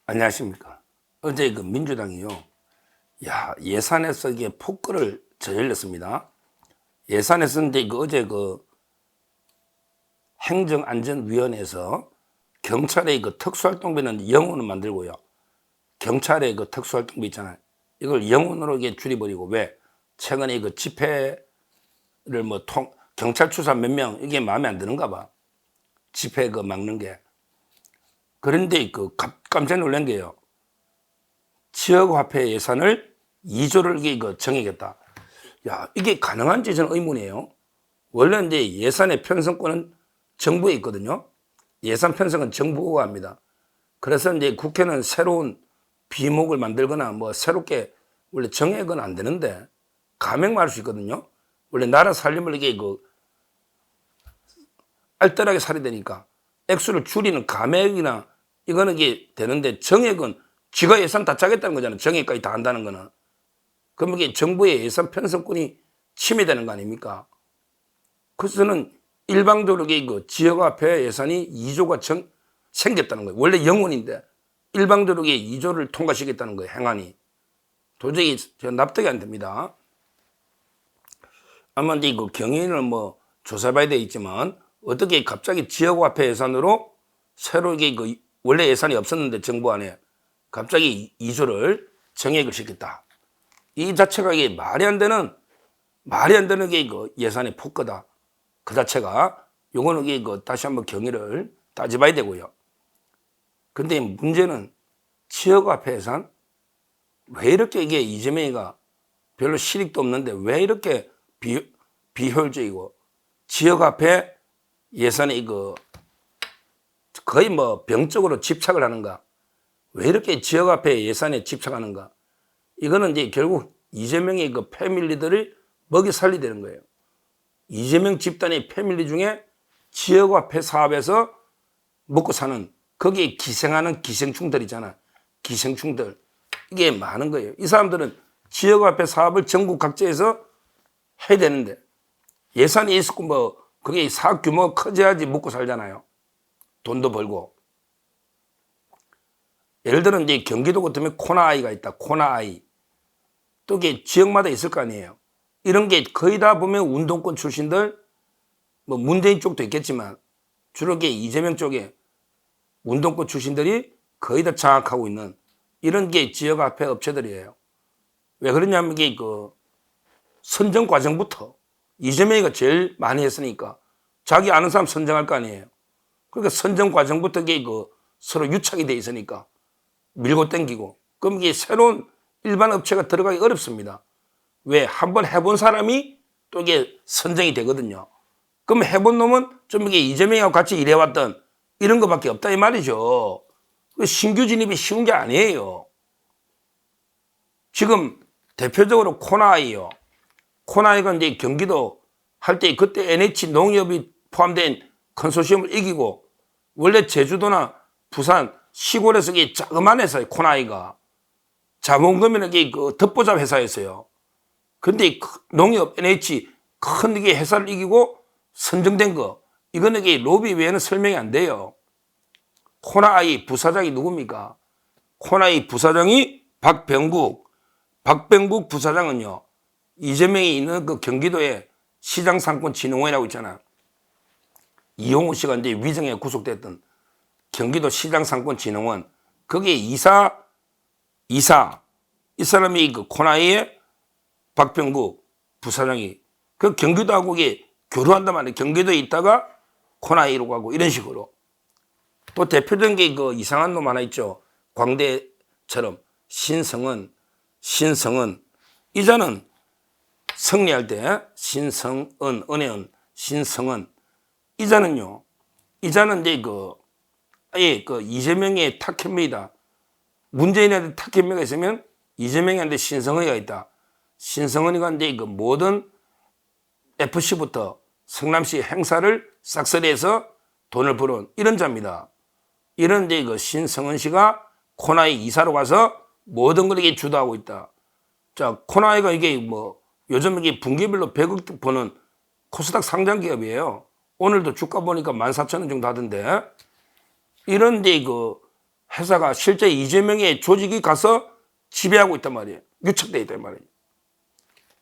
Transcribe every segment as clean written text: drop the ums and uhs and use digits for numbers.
안녕하십니까. 어제 그 민주당이요. 예산에서 이게 폭거를 저질렀습니다. 예산에서인데 어제 행정안전위원회에서 경찰의 특수활동비는 0원을 만들고요. 경찰의 특수활동비 있잖아요. 이걸 0원으로 이게 줄여버리고 왜? 최근에 집회를 경찰 추사 몇 명 이게 마음에 안 드는가 봐. 집회 막는 게. 그런데 깜짝 놀란 게요. 지역화폐 예산을 2조를 정하겠다. 이게 가능한지 저는 의문이에요. 원래 이제 예산의 편성권은 정부에 있거든요. 예산 편성은 정부가 합니다. 그래서 이제 국회는 새로운 비목을 만들거나 새롭게 원래 정액은 안 되는데 감액만 할 수 있거든요. 원래 나라 살림을 이게 알뜰하게 살아야 되니까 액수를 줄이는 감액이나 이거는 이게 되는데 정액은 지가 예산 다 짜겠다는 거잖아요. 정액까지 다 한다는 거는. 그럼 이게 정부의 예산 편성권이 침해되는 거 아닙니까? 그래서 저는 일방적으로 지역화폐 예산이 2조가 생겼다는 거예요. 원래 0원인데 일방적으로 2조를 통과시켰다는 거예요. 행안이. 도저히 납득이 안 됩니다. 아마 이제 경위는 조사해봐야 되겠지만 어떻게 갑자기 지역화폐 예산으로 새로 원래 예산이 없었는데 정부 안에 갑자기 2조를 정액을 시켰다. 이 자체가 말이 안 되는 게 예산의 폭거다. 그 자체가 요거는 다시 한번 경위를 따져봐야 되고요. 근데 문제는 지역화폐 예산 왜 이렇게 이재명이가 별로 실익도 없는데 왜 이렇게 비효율적이고 지역화폐 예산에 거의 병적으로 집착을 하는가? 왜 이렇게 지역화폐 예산에 집착하는가? 이거는 이제 결국 이재명의 패밀리들을 먹이 살리야 되는 거예요. 이재명 집단의 패밀리 중에 지역화폐 사업에서 먹고 사는 거기에 기생하는 기생충들 있잖아. 기생충들. 이게 많은 거예요. 이 사람들은 지역화폐 사업을 전국 각지에서 해야 되는데 예산이 있고 그게 사업 규모가 커져야지 먹고 살잖아요. 돈도 벌고. 예를 들어 이제 경기도 같으면 코나아이가 있다. 코나아이. 또 이게 지역마다 있을 거 아니에요. 이런 게 거의 다 보면 운동권 출신들, 문재인 쪽도 있겠지만 주로 이재명 쪽에 운동권 출신들이 거의 다 장악하고 있는 이런 게 지역화폐 업체들이에요. 왜 그러냐면 이게 선정 과정부터 이재명이가 제일 많이 했으니까 자기 아는 사람 선정할 거 아니에요. 그러니까 선정 과정부터 이게 서로 유착이 돼 있으니까 밀고 땡기고 그럼 이게 새로운 일반 업체가 들어가기 어렵습니다. 왜? 한번 해본 사람이 또 이게 선정이 되거든요. 그럼 해본 놈은 좀 이게 이재명하고 같이 일해왔던 이런 것밖에 없다 이 말이죠. 신규 진입이 쉬운 게 아니에요. 지금 대표적으로 코나아이요. 코나아이가 이제 경기도 할 때 그때 NH 농협이 포함된 컨소시엄을 이기고 원래 제주도나 부산 시골에서 자그만 회사예요. 코나아이가. 자본금이나 덮보잡 회사였어요. 근데 농협 NH 큰 회사를 이기고 선정된 거 이거는 로비 외에는 설명이 안 돼요. 코나아이 부사장이 누굽니까? 코나아이 부사장이 박병국 부사장은요. 이재명이 있는 경기도에 시장상권진흥원이라고 있잖아. 이용우 씨가 이제 위정에 구속됐던 경기도 시장상권진흥원 거기에 이사 이 사람이 코나아이의 박병국 부사장이 경기도하고 교류한단 말이에요. 경기도에 있다가 코나아이로 가고 이런 식으로. 또 대표적인 게 이상한 놈 하나 있죠. 광대처럼 신성은 이자는 승리할 때 신성은 은혜은 신성은 이자는 이제 이재명의 탁현미이다. 문재인한테 탁현미가 있으면 이재명한테 신성은이가 있다. 신성은이가 이제 모든 FC부터 성남시 행사를 싹쓸이해서 돈을 벌은 이런 자입니다. 이런 이제 신성은 씨가 코나아이 이사로 가서 모든 걸 주도하고 있다. 자, 코나아이가 요즘 분기별로 100억 버는 코스닥 상장 기업이에요. 오늘도 주가 보니까 14,000원 정도 하던데. 이런데 회사가 실제 이재명의 조직이 가서 지배하고 있단 말이에요. 유착돼 있단 말이에요.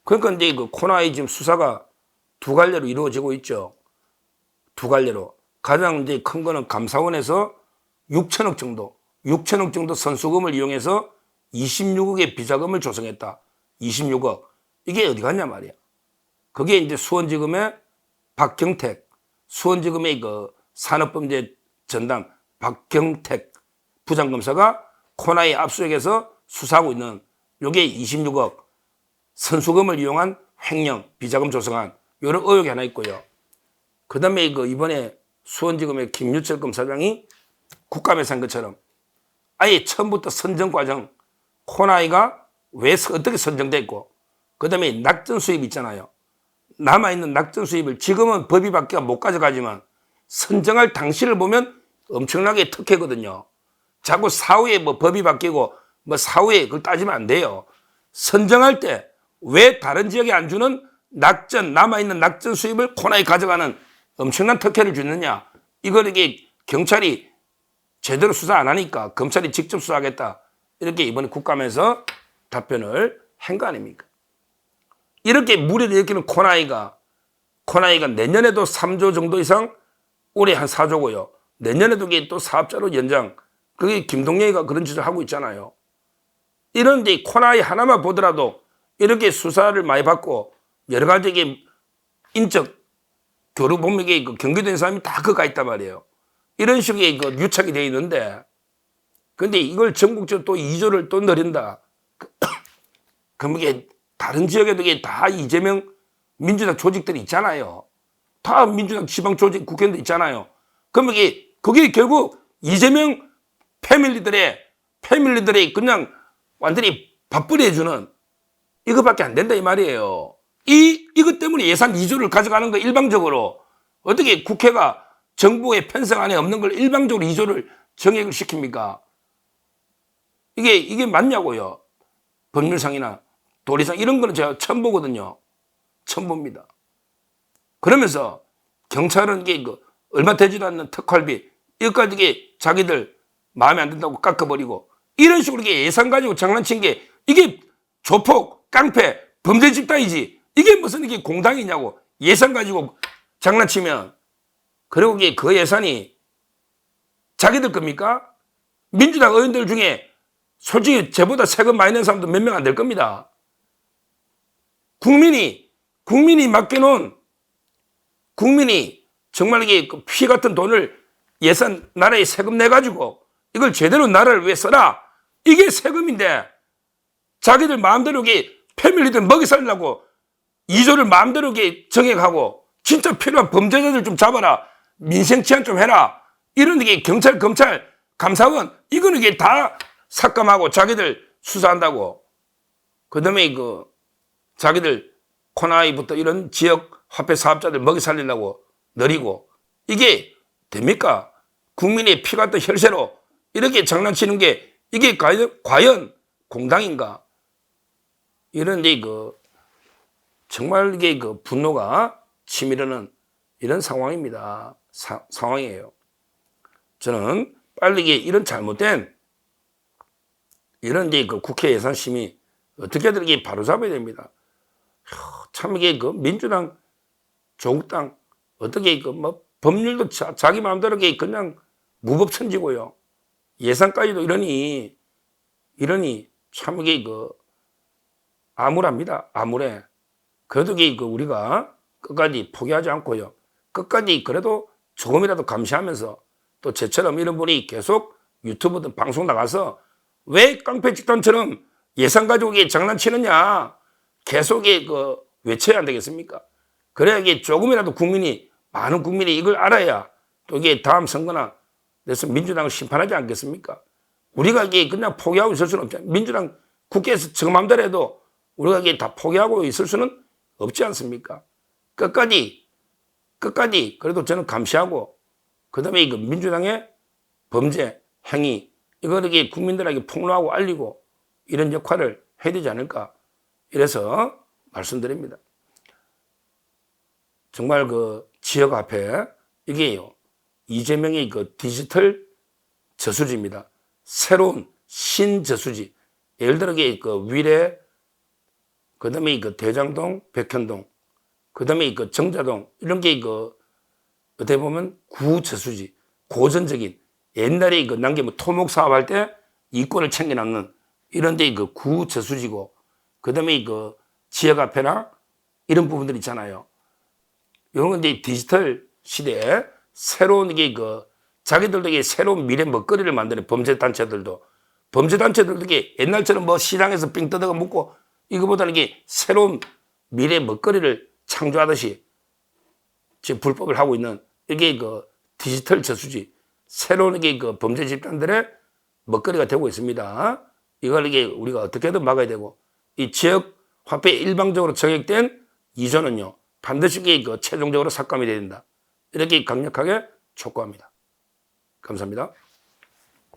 그러니까 이제 그 코나이 지금 수사가 두 갈래로 이루어지고 있죠. 두 갈래로. 가장 이제 큰 거는 감사원에서 6천억 정도 선수금을 이용해서 26억의 비자금을 조성했다. 26억. 이게 어디 갔냐 말이야. 그게 이제 수원지검의 박경택, 수원지검의 그 산업범죄 전담 박경택 부장검사가 코나이 압수수색에서 수사하고 있는 요게 26억 선수금을 이용한 횡령, 비자금 조성한 이런 의혹이 하나 있고요. 그 다음에 그 이번에 수원지검의 김유철 검사장이 국감에서 한 것처럼 아예 처음부터 선정 과정, 코나이가 왜 어떻게 선정됐고, 그 다음에 낙전 수입 있잖아요. 남아있는 낙전 수입을 지금은 법이 바뀌어 못 가져가지만 선정할 당시를 보면 엄청나게 특혜거든요. 자꾸 사후에 뭐 법이 바뀌고 뭐 사후에 그걸 따지면 안 돼요. 선정할 때 왜 다른 지역에 안 주는 낙전, 남아있는 낙전 수입을 코나이 가져가는 엄청난 특혜를 주느냐. 이걸 이게 경찰이 제대로 수사 안 하니까 검찰이 직접 수사하겠다. 이렇게 이번에 국감에서 답변을 한 거 아닙니까? 이렇게 무리를 일으키는 코나이가 내년에도 3조 정도 이상, 올해 한 4조고요. 내년에도 이게 또 사업자로 연장. 그게 김동영이가 그런 짓을 하고 있잖아요. 이런 데 코나이 하나만 보더라도 이렇게 수사를 많이 받고 여러 가지 이게 인적 교류 보면 이게 경기도에 있는 사람이 다 그가 있단 말이에요. 이런 식의 그 유착이 되어 있는데, 근데 이걸 전국적으로 또 2조를 또 늘린다. 그럼 이게 다른 지역에도 이게 다 이재명 민주당 조직들이 있잖아요. 다 민주당 지방 조직 국회의원들 있잖아요. 그럼 이게 그게 결국 이재명 패밀리들의 그냥 완전히 밥벌이 해주는 이거밖에 안 된다 이 말이에요. 이것 때문에 예산 2조를 가져가는 거 일방적으로 어떻게 국회가 정부의 편성 안에 없는 걸 일방적으로 2조를 정액을 시킵니까? 이게 맞냐고요. 법률상이나 도리상 이런 거는 제가 처음 보거든요. 처음 봅니다. 그러면서 경찰은 이게 얼마 되지도 않는 특활비 이것까지 이게 자기들 마음에 안 든다고 깎아버리고 이런 식으로 이게 예산 가지고 장난친 게 이게 조폭, 깡패, 범죄 집단이지. 이게 무슨 이게 공당이냐고. 예산 가지고 장난치면. 그리고 이게 그 예산이 자기들 겁니까? 민주당 의원들 중에 솔직히 저보다 세금 많이 낸 사람도 몇 명 안 될 겁니다. 국민이 맡겨놓은 국민이 정말 이게 피 같은 돈을 예산 나라에 세금 내가지고 이걸 제대로 나라를 위해 써라. 이게 세금인데 자기들 마음대로 이게 패밀리들 먹이 살려고 2조를 마음대로 이게 정액하고 진짜 필요한 범죄자들 좀 잡아라. 민생 치안 좀 해라. 이런 게 경찰, 검찰, 감사원 이거는 이게 다 삭감하고 자기들 수사한다고. 그 다음에 자기들 코나이부터 이런 지역 화폐 사업자들 먹이 살리려고 느리고 이게 됩니까? 국민의 피 같은 혈세로 이렇게 장난치는 게 이게 과연 공당인가? 이런 정말 이게 분노가 치밀어는 이런 상황입니다. 상황이에요. 저는 빨리 이런 잘못된 이런 국회 예산심의 어떻게든 이게 바로잡아야 됩니다. 참 이게 민주당, 조국당 어떻게 법률도 자기 마음대로 그냥 무법천지고요. 예산까지도 이러니 참 이게 암울합니다. 암울해. 그래도 우리가 끝까지 포기하지 않고요. 끝까지 그래도 조금이라도 감시하면서 또 저처럼 이런 분이 계속 유튜브든 방송 나가서 왜 깡패 집단처럼 예산 가지고 장난치느냐 계속 외쳐야 안 되겠습니까? 그래야 이게 조금이라도 많은 국민이 이걸 알아야 또 이게 다음 선거나 그래서 민주당을 심판하지 않겠습니까? 우리가 이게 그냥 포기하고 있을 수는 없잖아요. 민주당 국회에서 저 마음대로 해도 우리가 이게 다 포기하고 있을 수는 없지 않습니까? 끝까지 그래도 저는 감시하고 그다음에 민주당의 범죄 행위 이걸 이게 국민들에게 폭로하고 알리고 이런 역할을 해야 되지 않을까 이래서 말씀드립니다. 정말 지역 앞에 이게요 이재명의 디지털 저수지입니다. 새로운 신저수지, 예를 들어 그 위례, 그다음에 그 대장동, 백현동, 그다음에 그 정자동 이런 게 그 어떻게 보면 구저수지, 고전적인 옛날에 그 남게 뭐 토목 사업할 때 이권을 챙겨놨는 이런 데 그 구저수지고, 그다음에 그 지역 화폐나 이런 부분들 있잖아요. 이런 건 이제 디지털 시대에 새로운 게 그 자기들도 이게 새로운 미래 먹거리를 만드는 범죄단체들도 이게 옛날처럼 뭐 시장에서 삥 뜯어가 먹고 이거보다는 이게 새로운 미래 먹거리를 창조하듯이 지금 불법을 하고 있는 이게 그 디지털 저수지, 새로운 게 그 범죄 집단들의 먹거리가 되고 있습니다. 이걸 이게 우리가 어떻게든 막아야 되고, 이 지역 화폐에 일방적으로 정액된 이전은요 반드시 이게 그 최종적으로 삭감이 돼야 된다. 이렇게 강력하게 촉구합니다. 감사합니다.